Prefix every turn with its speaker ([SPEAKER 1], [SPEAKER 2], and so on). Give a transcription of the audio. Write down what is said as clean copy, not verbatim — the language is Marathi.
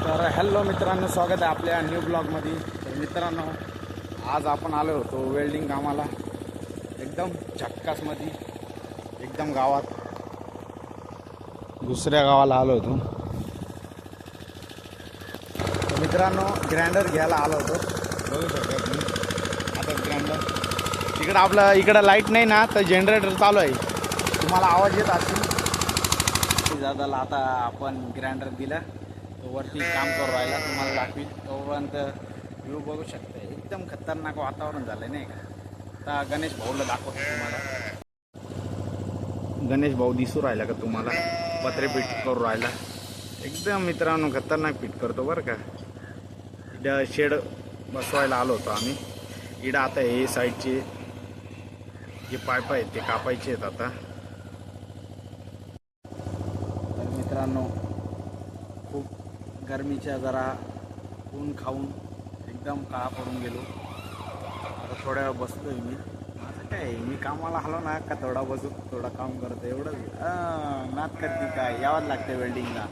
[SPEAKER 1] तर हॅलो मित्रांनो, स्वागत आहे आपल्या न्यू ब्लॉगमध्ये. तर मित्रांनो, आज आपण आलो होतो वेल्डिंग कामाला एकदम झक्कासमध्ये, एकदम गावात दुसऱ्या गावाला आलो होतो. तर मित्रांनो, ग्राइंडर घ्यायला आलो होतो. बघू शकता तुम्ही आता ग्राइंडर इकडं लाईट नाही ना, तर जनरेटर चालू आहे. तुम्हाला आवाज येत असेल. दादाला आता आपण ग्राइंडर दिला, तो वरती काम करू राहिला. तुम्हाला दाखवील तोपर्यंत व्ह्यू बघू शकता. एकदम खतरनाक वातावरण झालं नाही का. आता गणेश भाऊला दाखवतो तुम्हाला. गणेश भाऊ दिसू राहिला का तुम्हाला? पत्रे पीठ करू राहिला. एकदम मित्रांनो खतरनाक पीठ करतो बरं का. इथं शेड बसवायला आलो होतो आम्ही. इकडं आता हे साईडचे जे पाईप आहेत ते कापायचे आहेत आता. तर मित्रांनो, खूप गरमीच्या जरा ऊन खाऊन एकदम काळा पडून गेलो. आता थोड्या वेळ बसतोय मी. असं काय, मी कामाला आलो ना का थोडा बसू थोडा काम करतो एवढंच. नात करते काय, यावंच लागते वेल्डिंगला.